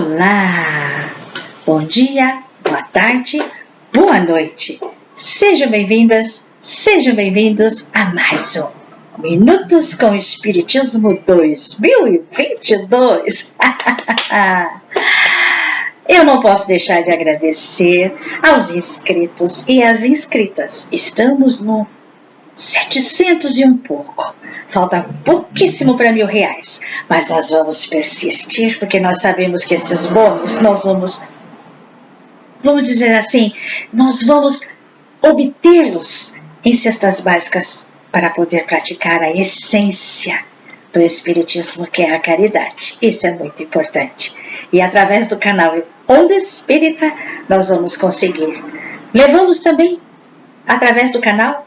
Olá! Bom dia, boa tarde, boa noite. Sejam bem-vindas, sejam bem-vindos a mais um Minutos com Espiritismo 2022. Eu não posso deixar de agradecer aos inscritos e às inscritas. Estamos no 700 e um pouco. Falta pouquíssimo para R$1.000, mas nós vamos persistir, porque nós sabemos que esses bônus nós vamos dizer assim, nós vamos obtê-los em cestas básicas para poder praticar a essência do Espiritismo, que é a caridade. Isso é muito importante. E através do canal Onda Espírita, nós vamos conseguir. Levamos também, através do canal,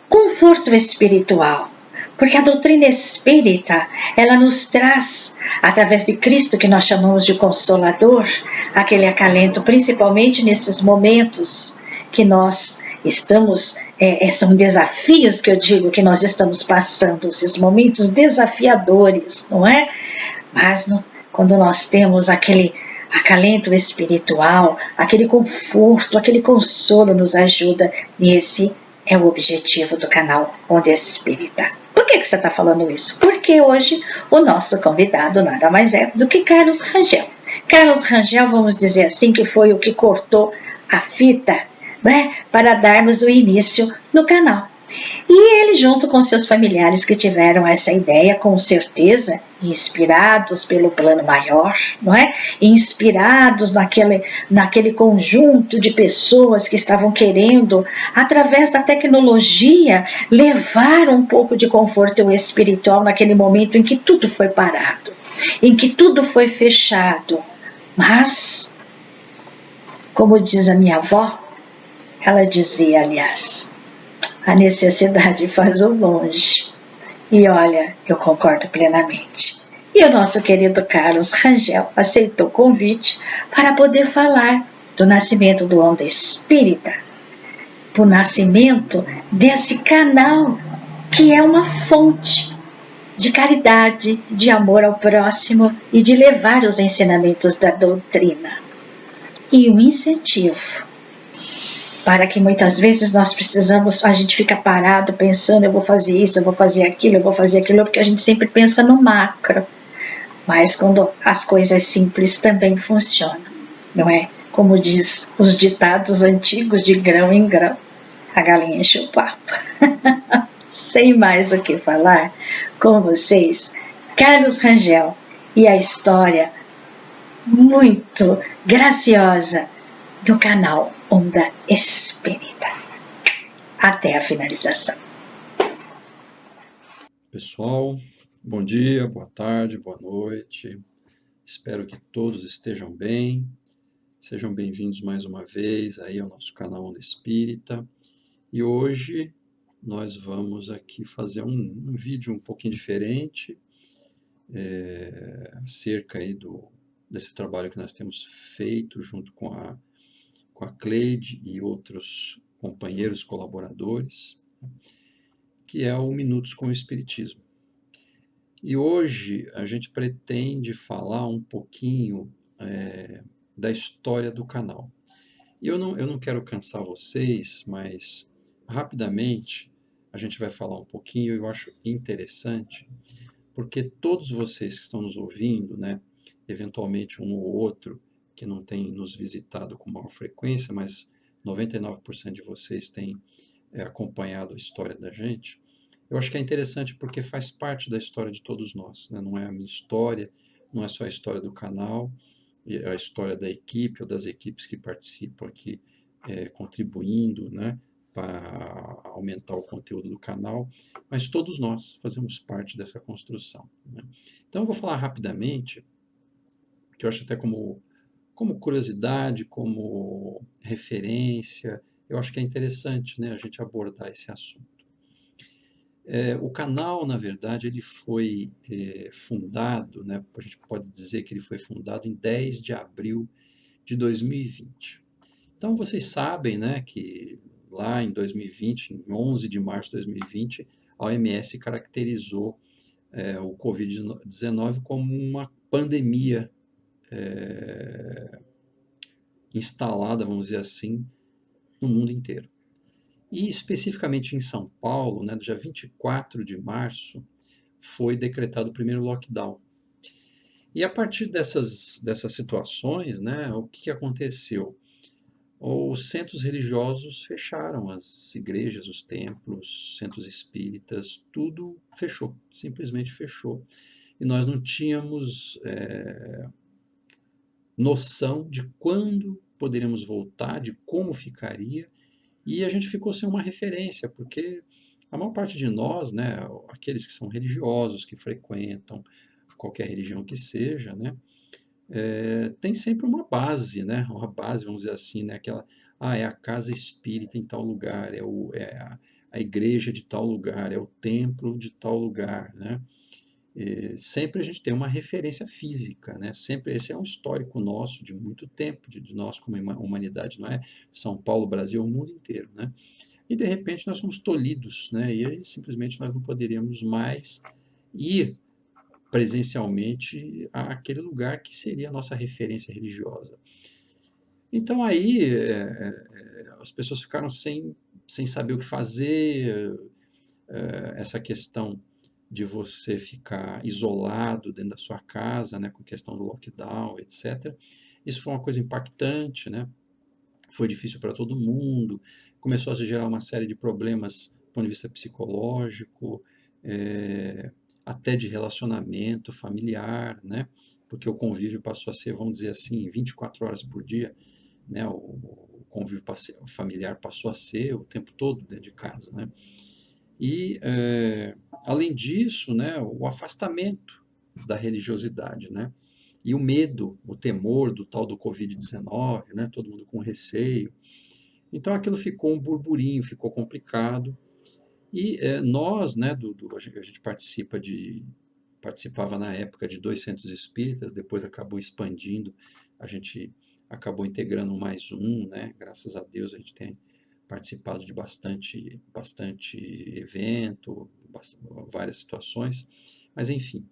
conforto espiritual, porque a doutrina espírita, ela nos traz, através de Cristo, que nós chamamos de Consolador, aquele acalento, principalmente nesses momentos que nós estamos, são desafios que eu digo que nós estamos passando, esses momentos desafiadores, não é? Mas quando nós temos aquele acalento espiritual, aquele conforto, aquele consolo nos ajuda, e esse é o objetivo do canal Onda Espírita. Por que você está falando isso? Porque hoje o nosso convidado nada mais é do que Carlos Rangel. Carlos Rangel, vamos dizer assim, que foi o que cortou a fita, né, para darmos o início no canal. E ele, junto com seus familiares que tiveram essa ideia, com certeza, inspirados pelo plano maior, não é? Inspirados naquele conjunto de pessoas que estavam querendo, através da tecnologia, levar um pouco de conforto espiritual naquele momento em que tudo foi parado, em que tudo foi fechado. Mas, como diz a minha avó, ela dizia, aliás, a necessidade faz o monge. E olha, eu concordo plenamente. E o nosso querido Carlos Rangel aceitou o convite para poder falar do nascimento do Onda Espírita, do nascimento desse canal que é uma fonte de caridade, de amor ao próximo e de levar os ensinamentos da doutrina. E um incentivo para que muitas vezes nós precisamos, a gente fica parado pensando, eu vou fazer isso, eu vou fazer aquilo, porque a gente sempre pensa no macro. Mas quando as coisas simples também funcionam, não é? Como diz os ditados antigos, de grão em grão, a galinha enche o papo. Sem mais o que falar, com vocês, Carlos Rangel e a história muito graciosa do canal Onda Espírita. Até a finalização. Pessoal, bom dia, boa tarde, boa noite. Espero que todos estejam bem. Sejam bem-vindos mais uma vez aí ao nosso canal Onda Espírita. E hoje nós vamos aqui fazer um vídeo um pouquinho diferente acerca aí desse trabalho que nós temos feito junto com a Cleide e outros companheiros colaboradores, que é o Minutos com o Espiritismo. E hoje a gente pretende falar um pouquinho da história do canal. E eu não quero cansar vocês, mas rapidamente a gente vai falar um pouquinho, eu acho interessante, porque todos vocês que estão nos ouvindo, né, eventualmente um ou outro que não tem nos visitado com maior frequência, mas 99% de vocês têm acompanhado a história da gente, eu acho que é interessante porque faz parte da história de todos nós, né? Não é a minha história, não é só a história do canal, a história da equipe ou das equipes que participam aqui contribuindo, né, para aumentar o conteúdo do canal, mas todos nós fazemos parte dessa construção, né? Então eu vou falar rapidamente, que eu acho até como curiosidade, como referência, eu acho que é interessante, né, a gente abordar esse assunto. O canal, na verdade, ele foi fundado, né, a gente pode dizer que ele foi fundado em 10 de abril de 2020. Então, vocês sabem, né, que lá em 2020, em 11 de março de 2020, a OMS caracterizou o Covid-19 como uma pandemia instalada, vamos dizer assim, no mundo inteiro. E especificamente em São Paulo, né, do dia 24 de março, foi decretado o primeiro lockdown. E a partir dessas situações, né, o que aconteceu? Os centros religiosos fecharam, as igrejas, os templos, centros espíritas, tudo fechou, simplesmente fechou. E nós não tínhamos noção de quando poderíamos voltar, de como ficaria, e a gente ficou sem uma referência, porque a maior parte de nós, né, aqueles que são religiosos, que frequentam qualquer religião que seja, né, tem sempre uma base, né, uma base, vamos dizer assim, né, aquela, é a casa espírita em tal lugar, a igreja de tal lugar, é o templo de tal lugar, né, sempre a gente tem uma referência física, né? Sempre esse é um histórico nosso de muito tempo, de nós como humanidade, não é São Paulo, Brasil, o mundo inteiro, né? E de repente nós somos tolhidos, né? E aí simplesmente nós não poderíamos mais ir presencialmente àquele lugar que seria a nossa referência religiosa. Então aí as pessoas ficaram sem saber o que fazer, essa questão de você ficar isolado dentro da sua casa, né, com a questão do lockdown, etc. Isso foi uma coisa impactante, né? Foi difícil para todo mundo, começou a se gerar uma série de problemas do ponto de vista psicológico, até de relacionamento familiar, né? Porque o convívio passou a ser, vamos dizer assim, 24 horas por dia, né? O convívio familiar passou a ser o tempo todo dentro de casa, né? E, além disso, né, o afastamento da religiosidade, né? E o medo, o temor do tal do Covid-19, né? Todo mundo com receio. Então aquilo ficou um burburinho, ficou complicado. E nós, né, a gente participava na época de 2 centros espíritas, depois acabou expandindo, a gente acabou integrando mais um, né? Graças a Deus a gente tem participado de bastante evento, várias situações, mas enfim.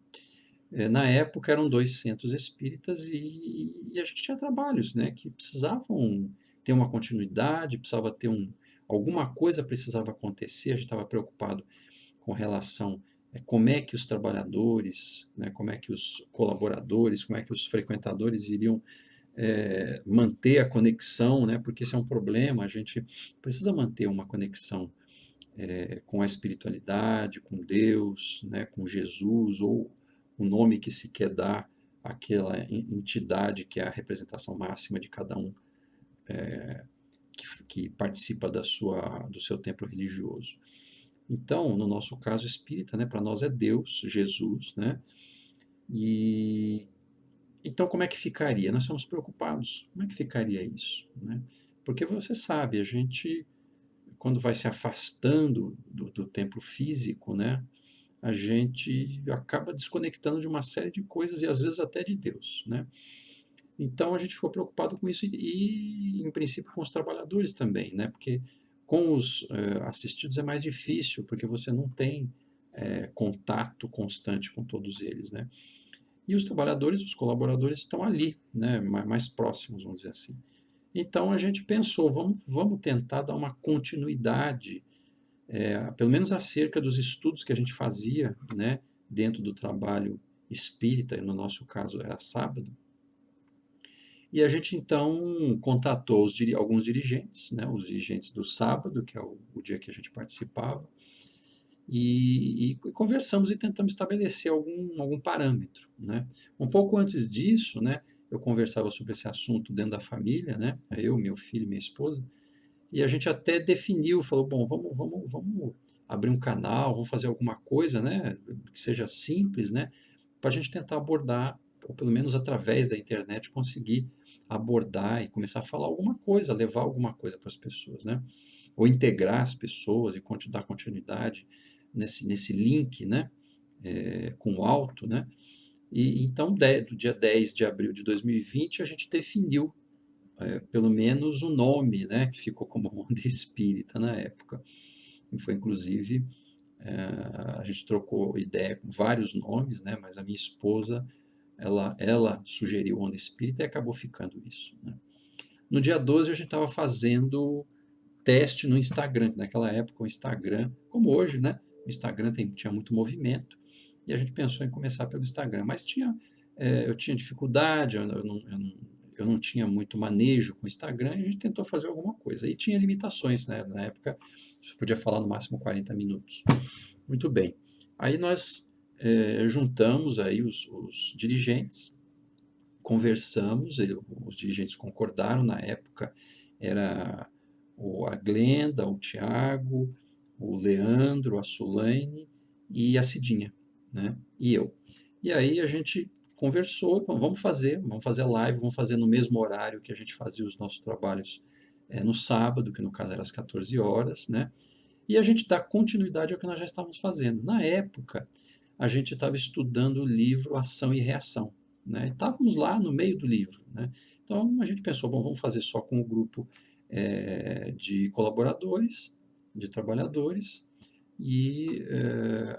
Na época eram 2 centros espíritas e a gente tinha trabalhos, né, que precisavam ter uma continuidade, precisava ter alguma coisa precisava acontecer, a gente estava preocupado com relação como é que os trabalhadores, né, como é que os colaboradores, como é que os frequentadores iriam manter a conexão, né, porque esse é um problema, a gente precisa manter uma conexão com a espiritualidade, com Deus, né, com Jesus, ou o nome que se quer dar àquela entidade que é a representação máxima de cada um que participa do seu templo religioso. Então, no nosso caso espírita, né, para nós é Deus, Jesus, né, e então como é que ficaria? Nós estamos preocupados. Como é que ficaria isso, né? Porque você sabe, a gente quando vai se afastando do templo físico, né, a gente acaba desconectando de uma série de coisas e às vezes até de Deus, né? Então a gente ficou preocupado com isso em princípio, com os trabalhadores também, né? Porque com os assistidos é mais difícil, porque você não tem contato constante com todos eles, né? E os trabalhadores, os colaboradores estão ali, né? Mais próximos, vamos dizer assim. Então a gente pensou, vamos tentar dar uma continuidade, pelo menos acerca dos estudos que a gente fazia, né? Dentro do trabalho espírita, no nosso caso era sábado. E a gente então contatou alguns dirigentes, né, os dirigentes do sábado, que é o dia que a gente participava, e conversamos e tentamos estabelecer algum parâmetro, né. Um pouco antes disso, né, eu conversava sobre esse assunto dentro da família, né, eu, meu filho e minha esposa, e a gente até definiu, falou, bom, vamos abrir um canal, vamos fazer alguma coisa, né, que seja simples, né, para a gente tentar abordar, ou pelo menos através da internet, conseguir abordar e começar a falar alguma coisa, levar alguma coisa para as pessoas, né? Ou integrar as pessoas e dar continuidade nesse link, né? Com o alto, né? E então, do dia 10 de abril de 2020, a gente definiu pelo menos um nome, né? Que ficou como Onda Espírita na época. E foi, inclusive, a gente trocou ideia com vários nomes, né? Mas a minha esposa ela sugeriu Onda Espírita e acabou ficando isso, né? No dia 12 a gente estava fazendo teste no Instagram, que naquela época o Instagram, como hoje, né? O Instagram tinha muito movimento e a gente pensou em começar pelo Instagram, mas eu tinha dificuldade, eu não tinha muito manejo com o Instagram e a gente tentou fazer alguma coisa. E tinha limitações, né? Na época, você podia falar no máximo 40 minutos. Muito bem. Aí nós juntamos aí os dirigentes, conversamos, os dirigentes concordaram na época, era a Glenda, o Tiago, o Leandro, a Sulaine e a Cidinha, né? E eu. E aí a gente conversou, vamos fazer a live, vamos fazer no mesmo horário que a gente fazia os nossos trabalhos no sábado, que no caso era às 14 horas, né? E a gente dá continuidade ao que nós já estávamos fazendo. Na época, a gente estava estudando o livro Ação e Reação, né? Estávamos lá no meio do livro, né? Então a gente pensou, bom, vamos fazer só com o grupo de colaboradores, de trabalhadores, e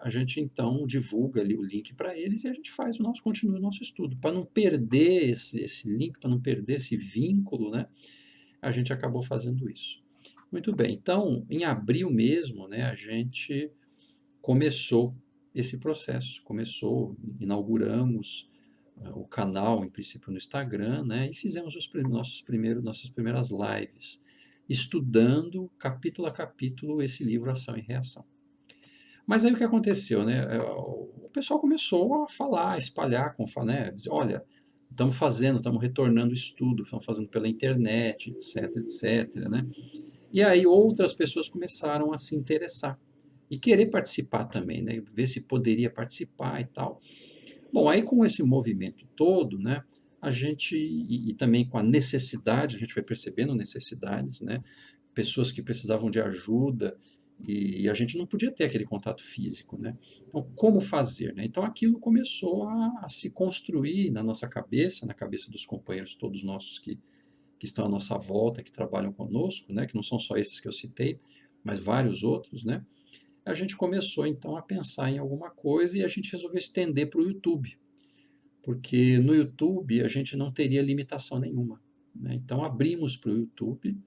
a gente então divulga ali o link para eles e a gente continua o nosso estudo. Para não perder esse link, para não perder esse vínculo, né? A gente acabou fazendo isso. Muito bem, então em abril mesmo, né, a gente começou esse processo, inauguramos o canal, em princípio, no Instagram, né, e fizemos nossas primeiras lives, estudando capítulo a capítulo esse livro Ação e Reação. Mas aí o que aconteceu, né? O pessoal começou a falar, a espalhar, né, dizer, olha, estamos retornando o estudo, estamos fazendo pela internet, etc, etc, né? E aí outras pessoas começaram a se interessar e querer participar também, né? Ver se poderia participar e tal. Bom, aí com esse movimento todo, né? A gente, e também com a necessidade, a gente vai percebendo necessidades, né? Pessoas que precisavam de ajuda e a gente não podia ter aquele contato físico, né? Então, como fazer, né? Então, aquilo começou a se construir na nossa cabeça, na cabeça dos companheiros todos nossos que estão à nossa volta, que trabalham conosco, né? Que não são só esses que eu citei, mas vários outros, né? A gente começou então a pensar em alguma coisa e a gente resolveu estender para o YouTube, porque no YouTube a gente não teria limitação nenhuma, né? Então abrimos para o YouTube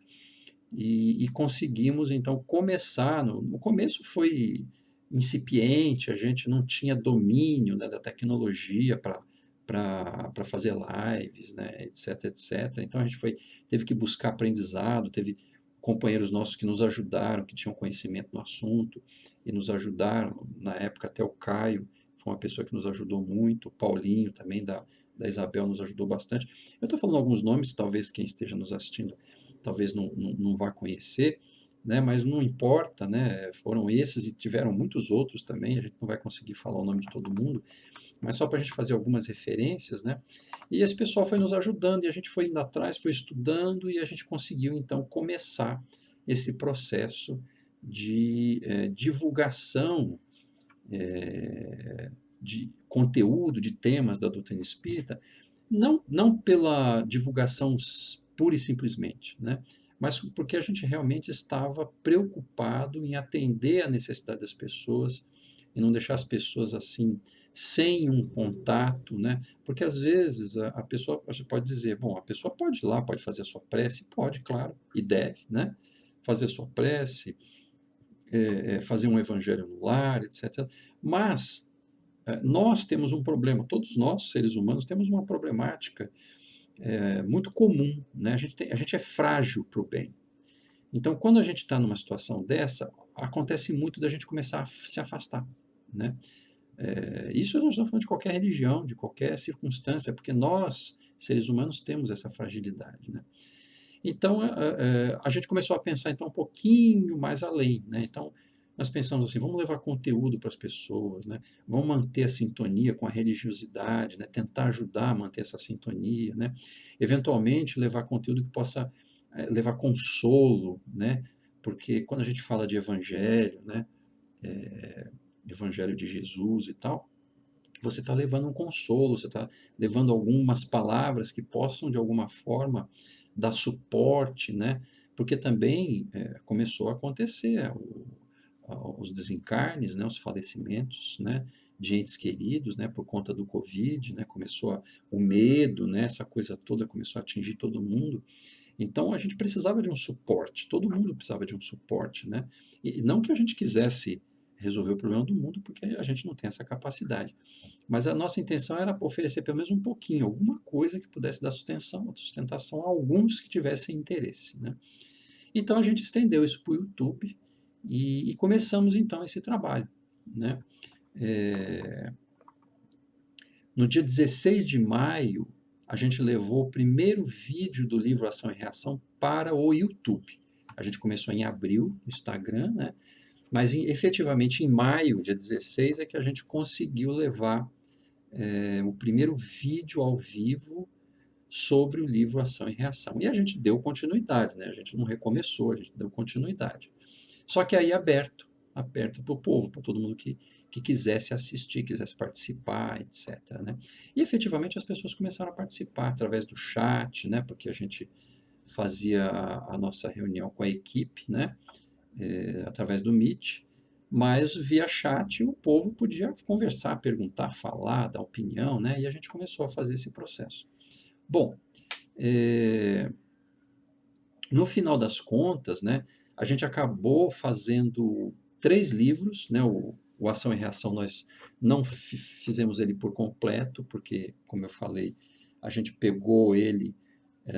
e conseguimos então começar. No começo foi incipiente, a gente não tinha domínio, né, da tecnologia para fazer lives, né, etc, etc. Então a gente teve que buscar aprendizado, teve companheiros nossos que nos ajudaram, que tinham conhecimento no assunto e nos ajudaram. Na época até o Caio foi uma pessoa que nos ajudou muito, o Paulinho também da Isabel nos ajudou bastante. Eu estou falando alguns nomes, talvez quem esteja nos assistindo talvez não vá conhecer, né? Mas não importa, né? Foram esses e tiveram muitos outros também, a gente não vai conseguir falar o nome de todo mundo, mas só para a gente fazer algumas referências, né? E esse pessoal foi nos ajudando e a gente foi indo atrás, foi estudando e a gente conseguiu então começar esse processo de divulgação de conteúdo, de temas da doutrina espírita, não pela divulgação pura e simplesmente, né? Mas porque a gente realmente estava preocupado em atender a necessidade das pessoas e não deixar as pessoas assim sem um contato, né? Porque às vezes a pessoa, você pode dizer, bom, a pessoa pode ir lá, pode fazer a sua prece, pode, claro, e deve, né? Fazer a sua prece, fazer um evangelho no lar, etc. Mas nós temos um problema, todos nós, seres humanos, temos uma problemática muito comum, né? A gente é frágil para o bem. Então, quando a gente está numa situação dessa, acontece muito da gente começar a se afastar, né? Isso nós estamos falando de qualquer religião, de qualquer circunstância, porque nós, seres humanos, temos essa fragilidade, né? Então, a gente começou a pensar então um pouquinho mais além, né? Então, nós pensamos assim, vamos levar conteúdo para as pessoas, né? Vamos manter a sintonia com a religiosidade, né? Tentar ajudar a manter essa sintonia, né? Eventualmente, levar conteúdo que possa levar consolo, né? Porque quando a gente fala de evangelho, né? Evangelho de Jesus e tal, você está levando um consolo, você está levando algumas palavras que possam, de alguma forma, dar suporte, né? Porque também começou a acontecer os desencarnes, né, os falecimentos, né, de entes queridos, né, por conta do Covid, né, o medo, né, essa coisa toda começou a atingir todo mundo. Então a gente precisava de um suporte, todo mundo precisava de um suporte, né? E não que a gente quisesse resolver o problema do mundo, porque a gente não tem essa capacidade. Mas a nossa intenção era oferecer pelo menos um pouquinho, alguma coisa que pudesse dar sustentação a alguns que tivessem interesse, né? Então a gente estendeu isso para o YouTube e começamos então esse trabalho, né? É, no dia 16 de maio, a gente levou o primeiro vídeo do livro Ação e Reação para o YouTube. A gente começou em abril no Instagram, né? Mas efetivamente em maio, dia 16, é que a gente conseguiu levar o primeiro vídeo ao vivo sobre o livro Ação e Reação. E a gente deu continuidade, né? A gente não recomeçou, a gente deu continuidade. Só que aí aberto para o povo, para todo mundo que quisesse assistir, quisesse participar, etc. Né? E efetivamente as pessoas começaram a participar através do chat, né? Porque a gente fazia a nossa reunião com a equipe, né? Através do Meet, mas via chat o povo podia conversar, perguntar, falar, dar opinião, né? E a gente começou a fazer esse processo. Bom, no final das contas, né, a gente acabou fazendo 3 livros, né, o Ação e Reação nós não fizemos ele por completo, porque, como eu falei, a gente pegou ele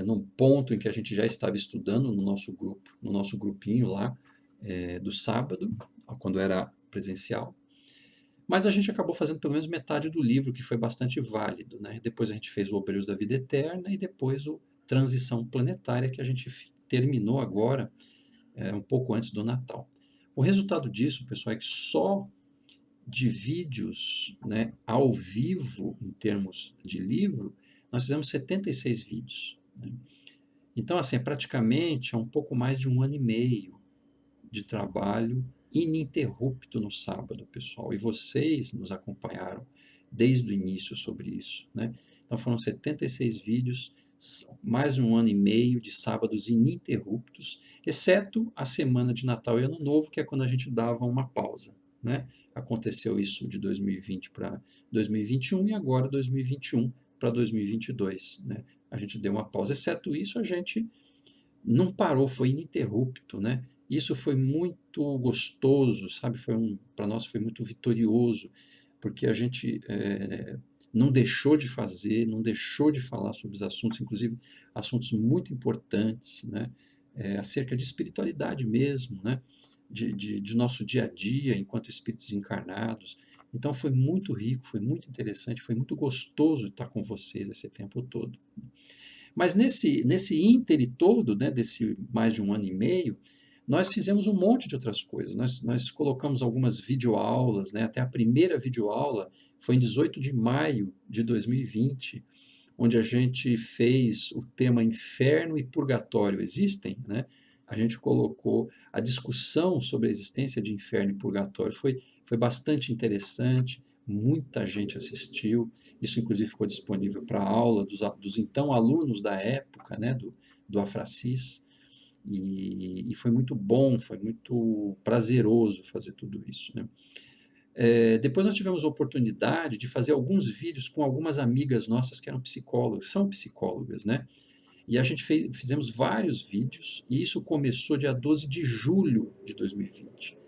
num ponto em que a gente já estava estudando no nosso grupo, no nosso grupinho lá, do sábado, quando era presencial. Mas a gente acabou fazendo pelo menos metade do livro, que foi bastante válido, né? Depois a gente fez o Obreiros da Vida Eterna e depois o Transição Planetária, que a gente terminou agora, um pouco antes do Natal. O resultado disso, pessoal, é que só de vídeos, né, ao vivo, em termos de livro, nós fizemos 76 vídeos. Né? Então, assim, praticamente um pouco mais de 1 ano e meio de trabalho ininterrupto no sábado, pessoal. E vocês nos acompanharam desde o início sobre isso, né? Então foram 76 vídeos, mais 1 ano e meio de sábados ininterruptos, exceto a semana de Natal e Ano Novo, que é quando a gente dava uma pausa, né? Aconteceu isso de 2020 para 2021 e agora 2021 para 2022, né? A gente deu uma pausa. Exceto isso, a gente não parou, foi ininterrupto, né? Isso foi muito gostoso, sabe? Para nós foi muito vitorioso, porque a gente não deixou de fazer, não deixou de falar sobre os assuntos, inclusive assuntos muito importantes, né? Acerca de espiritualidade mesmo, né? De nosso dia a dia enquanto espíritos encarnados. Então foi muito rico, foi muito interessante, foi muito gostoso estar com vocês esse tempo todo. Mas nesse íntere todo, né, desse mais de 1 ano e meio, nós fizemos um monte de outras coisas. Nós colocamos algumas videoaulas, né, até a primeira videoaula foi em 18 de maio de 2020, onde a gente fez o tema Inferno e Purgatório existem, né? A gente colocou a discussão sobre a existência de inferno e purgatório, foi bastante interessante, muita gente assistiu, isso inclusive ficou disponível para aula dos então alunos da época, né, do Afracis, e foi muito bom, foi muito prazeroso fazer tudo isso, né? Depois nós tivemos a oportunidade de fazer alguns vídeos com algumas amigas nossas que eram psicólogas, são psicólogas, né? E a gente fizemos vários vídeos, e isso começou dia 12 de julho de 2020.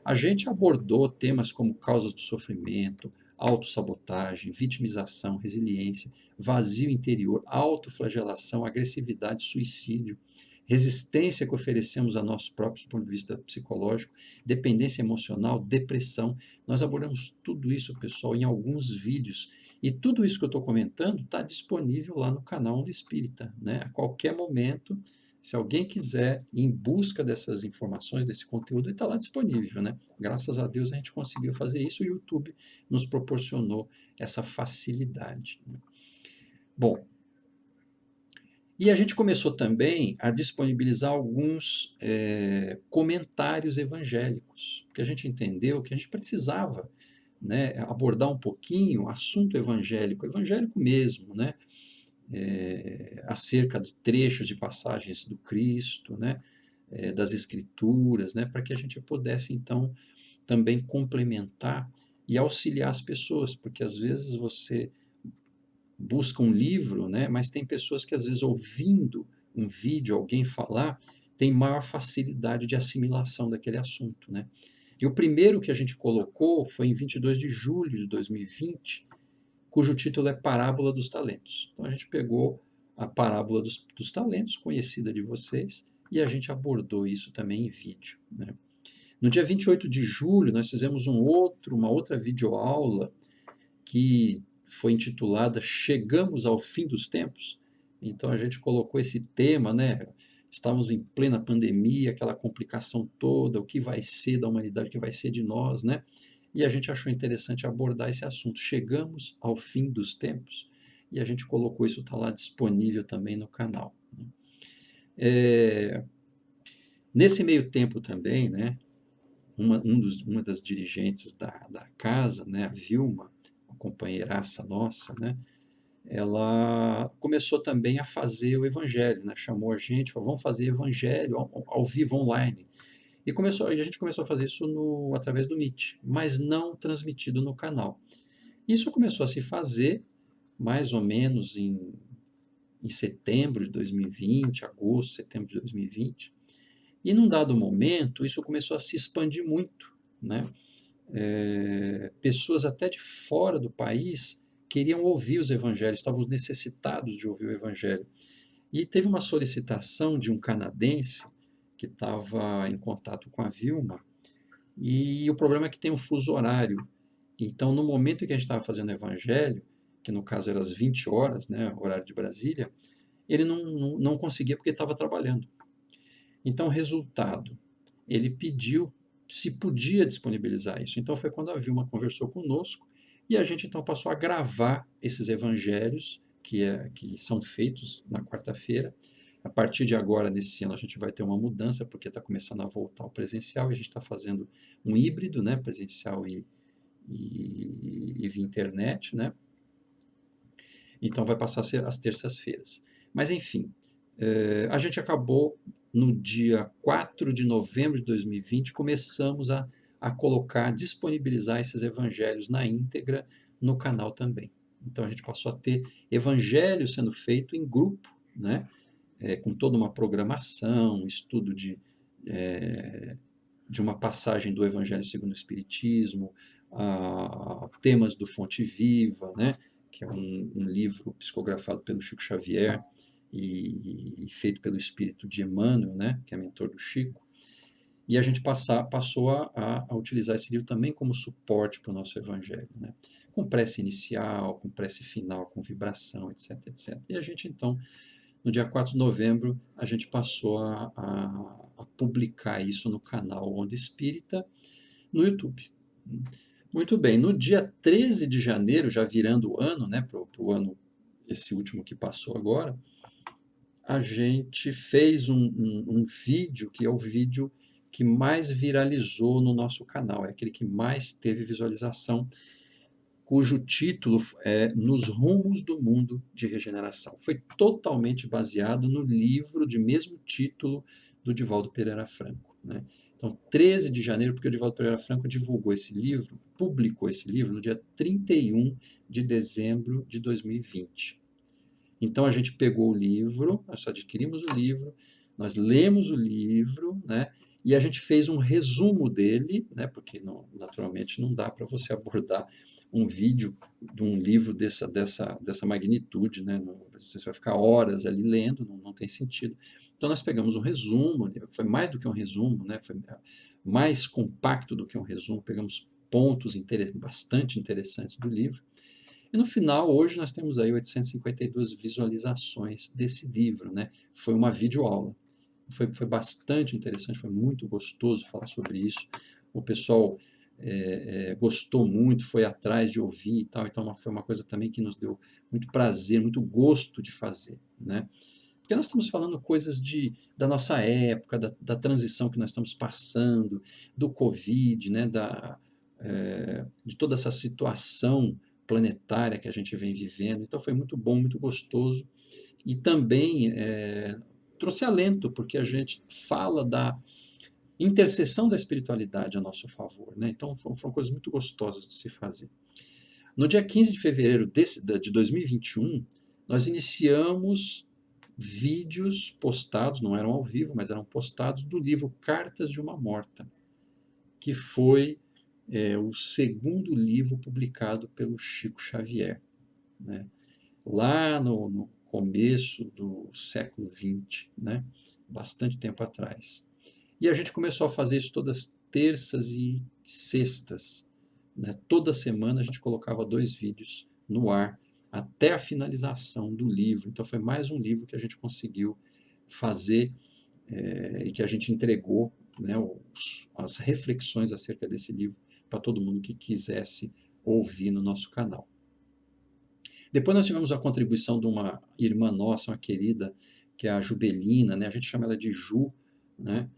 A gente abordou temas como causas do sofrimento, autossabotagem, vitimização, resiliência, vazio interior, autoflagelação, agressividade, suicídio, resistência que oferecemos a nós próprios do ponto de vista psicológico, dependência emocional, depressão. Nós abordamos tudo isso, pessoal, em alguns vídeos. E tudo isso que eu estou comentando está disponível lá no canal Onda Espírita, né? A qualquer momento, se alguém quiser ir em busca dessas informações, desse conteúdo, ele está lá disponível, né? Graças a Deus a gente conseguiu fazer isso e o YouTube nos proporcionou essa facilidade. Bom, e a gente começou também a disponibilizar alguns comentários evangélicos, porque a gente entendeu que a gente precisava, né, abordar um pouquinho o assunto evangélico mesmo, né, acerca de trechos de passagens do Cristo, né, das Escrituras, né, para que a gente pudesse, então, também complementar e auxiliar as pessoas, porque às vezes você busca um livro, né, mas tem pessoas que às vezes ouvindo um vídeo, alguém falar, tem maior facilidade de assimilação daquele assunto, né? E o primeiro que a gente colocou foi em 22 de julho de 2020, cujo título é Parábola dos Talentos. Então a gente pegou a parábola dos talentos, conhecida de vocês, e a gente abordou isso também em vídeo, né? No dia 28 de julho, nós fizemos uma outra videoaula que foi intitulada Chegamos ao Fim dos Tempos. Então a gente colocou esse tema, né? Estávamos em plena pandemia, aquela complicação toda, o que vai ser da humanidade, o que vai ser de nós, né? E a gente achou interessante abordar esse assunto. Chegamos ao fim dos tempos. E a gente colocou isso, está lá disponível também no canal. Nesse meio tempo também, né? Uma das dirigentes da casa, né, a Vilma, uma companheiraça nossa, né, ela começou também a fazer o evangelho, né, chamou a gente, falou, vamos fazer evangelho ao vivo online. A gente começou a fazer isso através do Meet, mas não transmitido no canal. Isso começou a se fazer mais ou menos em setembro de 2020, agosto, setembro de 2020. E num dado momento, isso começou a se expandir muito, né? Pessoas até de fora do país queriam ouvir os evangelhos, estavam necessitados de ouvir o evangelho. E teve uma solicitação de um canadense que estava em contato com a Vilma, e o problema é que tem um fuso horário. Então, no momento em que a gente estava fazendo o evangelho, que no caso era às 20 horas, né, horário de Brasília, ele não conseguia porque estava trabalhando. Então, resultado, ele pediu se podia disponibilizar isso. Então, foi quando a Vilma conversou conosco e a gente então passou a gravar esses evangelhos que são feitos na quarta-feira. A partir de agora, nesse ano, a gente vai ter uma mudança, porque está começando a voltar ao presencial e a gente está fazendo um híbrido, né, presencial e via internet, né? Então vai passar a ser às terças-feiras. Mas enfim, a gente acabou no dia 4 de novembro de 2020, começamos a colocar, disponibilizar esses evangelhos na íntegra no canal também. Então a gente passou a ter evangelho sendo feito em grupo, né? Com toda uma programação, estudo de uma passagem do Evangelho segundo o Espiritismo, temas do Fonte Viva, né, que é um livro psicografado pelo Chico Xavier e feito pelo espírito de Emmanuel, né, que é mentor do Chico. E a gente passou a utilizar esse livro também como suporte para o nosso Evangelho, né, com prece inicial, com prece final, com vibração, etc, etc. E a gente, então, no dia 4 de novembro, a gente passou a publicar isso no canal Onda Espírita, no YouTube. Muito bem, no dia 13 de janeiro, já virando o ano, né, para o ano, esse último que passou agora, a gente fez um vídeo, que é o vídeo que mais viralizou no nosso canal, é aquele que mais teve visualização, cujo título é Nos Rumos do Mundo de Regeneração. Foi totalmente baseado no livro de mesmo título do Divaldo Pereira Franco, né? Então, 13 de janeiro, porque o Divaldo Pereira Franco divulgou esse livro, publicou esse livro no dia 31 de dezembro de 2020. Então, a gente pegou o livro, nós adquirimos o livro, nós lemos o livro, né? E a gente fez um resumo dele, né, porque naturalmente não dá para você abordar um vídeo de um livro dessa magnitude, né? Você vai ficar horas ali lendo, não tem sentido. Então nós pegamos um resumo, foi mais do que um resumo, né? Foi mais compacto do que um resumo, pegamos pontos bastante interessantes do livro. E no final, hoje nós temos aí 852 visualizações desse livro, né? Foi uma videoaula. Foi bastante interessante, foi muito gostoso falar sobre isso. O pessoal gostou muito, foi atrás de ouvir e tal. Então foi uma coisa também que nos deu muito prazer, muito gosto de fazer, né? Porque nós estamos falando coisas da nossa época, da transição que nós estamos passando, do Covid, né? De toda essa situação planetária que a gente vem vivendo. Então foi muito bom, muito gostoso. E também trouxe alento, porque a gente fala intercessão da espiritualidade a nosso favor, né? Então foram coisas muito gostosas de se fazer. No dia 15 de fevereiro de 2021, nós iniciamos vídeos postados, não eram ao vivo, mas eram postados, do livro Cartas de uma Morta, que foi o segundo livro publicado pelo Chico Xavier, né? Lá no começo do século XX, né? Bastante tempo atrás. E a gente começou a fazer isso todas terças e sextas, né? Toda semana a gente colocava 2 vídeos no ar até a finalização do livro. Então foi mais um livro que a gente conseguiu fazer e que a gente entregou, né, as reflexões acerca desse livro para todo mundo que quisesse ouvir no nosso canal. Depois nós tivemos a contribuição de uma irmã nossa, uma querida, que é a Jubelina, né? A gente chama ela de Ju, né?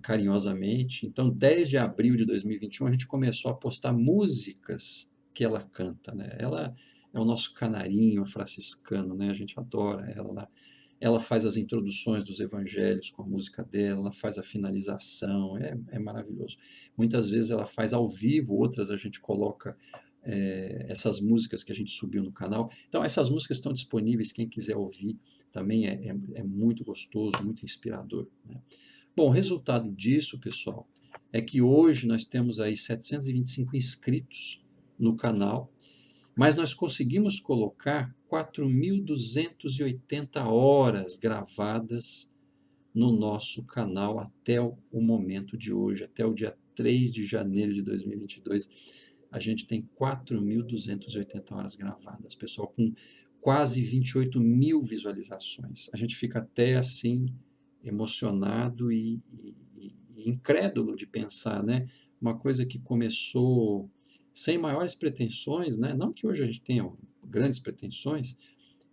Carinhosamente. Então, 10 de abril de 2021, a gente começou a postar músicas que ela canta, né? Ela é o nosso canarinho franciscano, né? A gente adora ela. Ela faz as introduções dos evangelhos com a música dela, ela faz a finalização, é maravilhoso. Muitas vezes ela faz ao vivo, outras a gente coloca essas músicas que a gente subiu no canal. Então, essas músicas estão disponíveis, quem quiser ouvir também é muito gostoso, muito inspirador, né? Bom, o resultado disso, pessoal, é que hoje nós temos aí 725 inscritos no canal, mas nós conseguimos colocar 4.280 horas gravadas no nosso canal até o momento de hoje, até o dia 3 de janeiro de 2022. A gente tem 4.280 horas gravadas, pessoal, com quase 28 mil visualizações. A gente fica até assim emocionado e incrédulo de pensar, né? Uma coisa que começou sem maiores pretensões, né? Não que hoje a gente tenha grandes pretensões,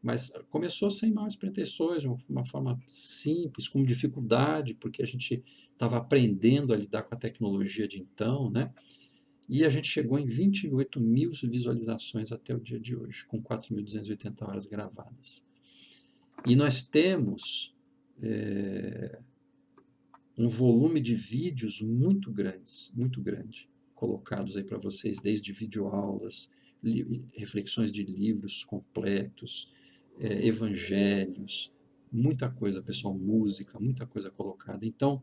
mas começou sem maiores pretensões, de uma forma simples, com dificuldade, porque a gente estava aprendendo a lidar com a tecnologia de então, né? E a gente chegou em 28 mil visualizações até o dia de hoje, com 4.280 horas gravadas. E nós temos um volume de vídeos muito grande, colocados aí para vocês, desde videoaulas, reflexões de livros completos, evangelhos, muita coisa, pessoal, música, muita coisa colocada. Então,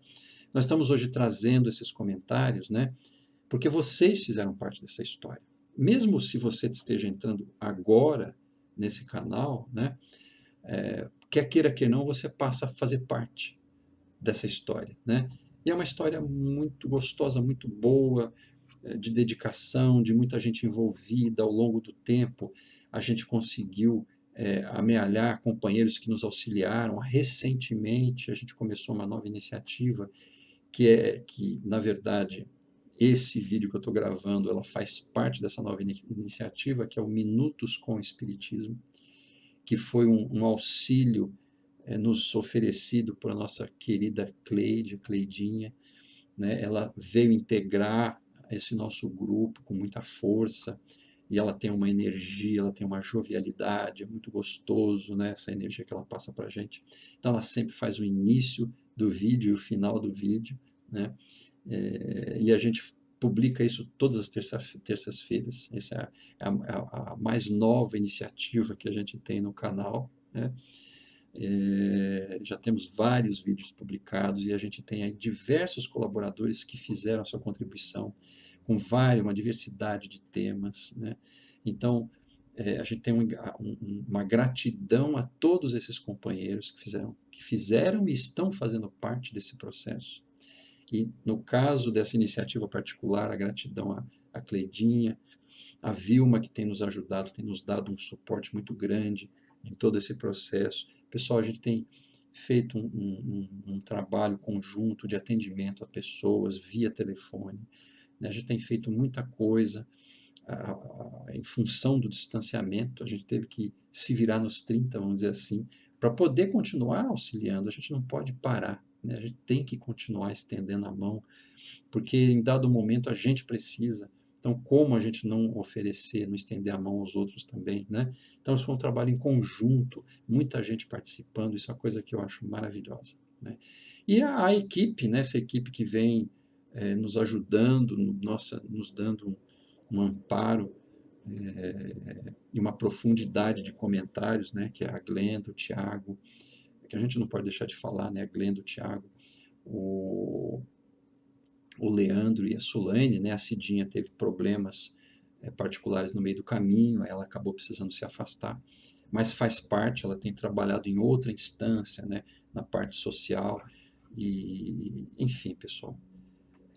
nós estamos hoje trazendo esses comentários, né? Porque vocês fizeram parte dessa história. Mesmo se você esteja entrando agora nesse canal, né? Quer queira, quer não, você passa a fazer parte dessa história, né? E é uma história muito gostosa, muito boa, de dedicação, de muita gente envolvida ao longo do tempo. A gente conseguiu amealhar companheiros que nos auxiliaram. Recentemente, a gente começou uma nova iniciativa que na verdade, esse vídeo que eu estou gravando, ela faz parte dessa nova iniciativa, que é o Minutos com o Espiritismo, que foi um auxílio nos oferecido por a nossa querida Cleidinha, né? Ela veio integrar esse nosso grupo com muita força, e ela tem uma energia, ela tem uma jovialidade, é muito gostoso, né? Essa energia que ela passa para a gente. Então ela sempre faz o início do vídeo e o final do vídeo, né? E a gente publica isso todas as terças-feiras. Essa é a mais nova iniciativa que a gente tem no canal, né? Já temos vários vídeos publicados e a gente tem aí diversos colaboradores que fizeram a sua contribuição com uma diversidade de temas, né? Então, a gente tem uma gratidão a todos esses companheiros que fizeram e estão fazendo parte desse processo. E no caso dessa iniciativa particular, a gratidão à Cleidinha, a Vilma, que tem nos ajudado, tem nos dado um suporte muito grande em todo esse processo. Pessoal, a gente tem feito um trabalho conjunto de atendimento a pessoas via telefone, né? A gente tem feito muita coisa em função do distanciamento. A gente teve que se virar nos 30, vamos dizer assim, para poder continuar auxiliando. A gente não pode parar, né? A gente tem que continuar estendendo a mão, porque em dado momento a gente precisa. Então, como a gente não oferecer, não estender a mão aos outros também, né? Então, isso foi um trabalho em conjunto, muita gente participando, isso é uma coisa que eu acho maravilhosa, né? E a equipe, né, essa equipe que vem nos ajudando, nos dando um amparo e uma profundidade de comentários, né, que é a Glenda, o Thiago, que a gente não pode deixar de falar, né, a Glenda, o Thiago, o Leandro e a Solane, né, a Cidinha teve problemas particulares no meio do caminho, ela acabou precisando se afastar, mas faz parte, ela tem trabalhado em outra instância, né, na parte social, e enfim, pessoal,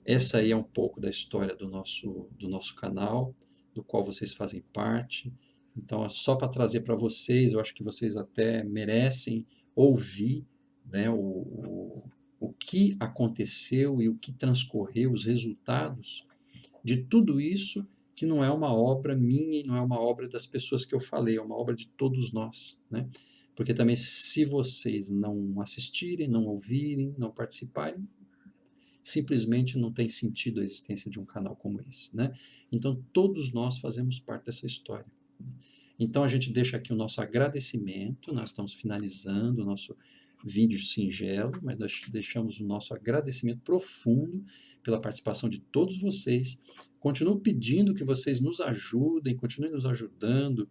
essa aí é um pouco da história do nosso canal, do qual vocês fazem parte. Então, é só para trazer para vocês, eu acho que vocês até merecem ouvir, né, o que aconteceu e o que transcorreu, os resultados de tudo isso, que não é uma obra minha e não é uma obra das pessoas que eu falei, é uma obra de todos nós, né? Porque também, se vocês não assistirem, não ouvirem, não participarem, simplesmente não tem sentido a existência de um canal como esse, né? Então, todos nós fazemos parte dessa história. Então, a gente deixa aqui o nosso agradecimento, nós estamos finalizando o nosso vídeo singelo, mas nós deixamos o nosso agradecimento profundo pela participação de todos vocês. Continuo pedindo que vocês nos ajudem, continuem nos ajudando,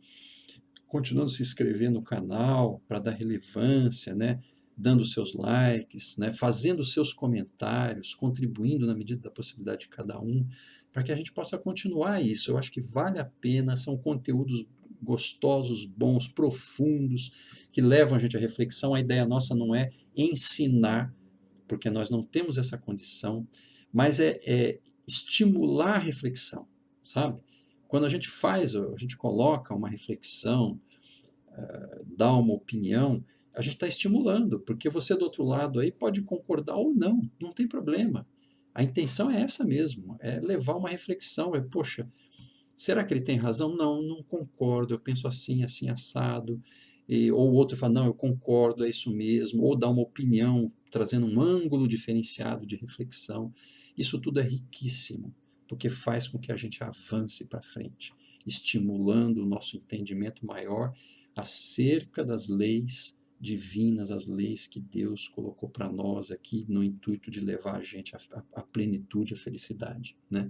continuando se inscrever no canal para dar relevância, né? Dando seus likes, né? Fazendo seus comentários, contribuindo na medida da possibilidade de cada um, para que a gente possa continuar isso. Eu acho que vale a pena, são conteúdos gostosos, bons, profundos, que levam a gente à reflexão. A ideia nossa não é ensinar, porque nós não temos essa condição, mas é estimular a reflexão, sabe? Quando a gente coloca uma reflexão, dá uma opinião, a gente está estimulando, porque você do outro lado aí pode concordar ou não, não tem problema. A intenção é essa mesmo, é levar uma reflexão, poxa, será que ele tem razão? Não, não concordo, eu penso assim, assim, assado. Ou o outro fala, não, eu concordo, é isso mesmo. Ou dá uma opinião, trazendo um ângulo diferenciado de reflexão. Isso tudo é riquíssimo, porque faz com que a gente avance para frente, estimulando o nosso entendimento maior acerca das leis divinas, as leis que Deus colocou para nós aqui no intuito de levar a gente à plenitude, à felicidade, né?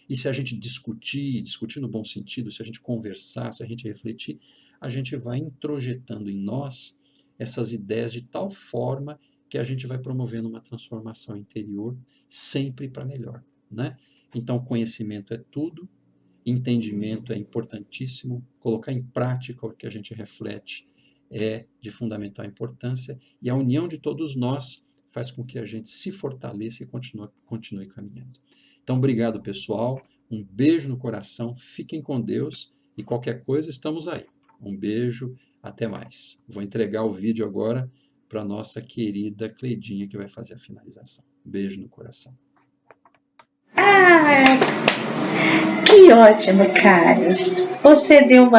E se a gente discutir no bom sentido, se a gente conversar, se a gente refletir, a gente vai introjetando em nós essas ideias de tal forma que a gente vai promovendo uma transformação interior sempre para melhor, né? Então, conhecimento é tudo, entendimento é importantíssimo, colocar em prática o que a gente reflete é de fundamental importância, e a união de todos nós faz com que a gente se fortaleça e continue caminhando. Então, obrigado, pessoal. Um beijo no coração. Fiquem com Deus e qualquer coisa, estamos aí. Um beijo, até mais. Vou entregar o vídeo agora para a nossa querida Cleidinha, que vai fazer a finalização. Beijo no coração. Ah, que ótimo, Carlos. Você deu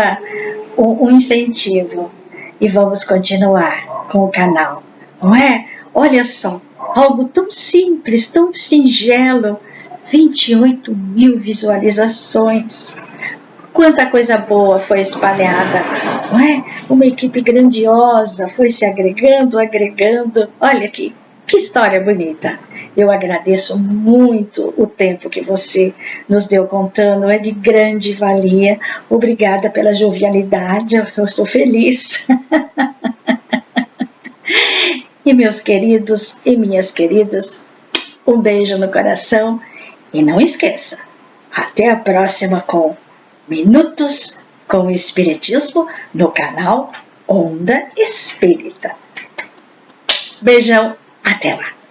um incentivo e vamos continuar com o canal, não é? Olha só, algo tão simples, tão singelo, 28 mil visualizações. Quanta coisa boa foi espalhada, não é? Uma equipe grandiosa foi se agregando. Olha que história bonita. Eu agradeço muito o tempo que você nos deu contando, é de grande valia. Obrigada pela jovialidade, eu estou feliz. E meus queridos e minhas queridas, um beijo no coração e não esqueça, até a próxima com Minutos com o Espiritismo no canal Onda Espírita. Beijão, até lá!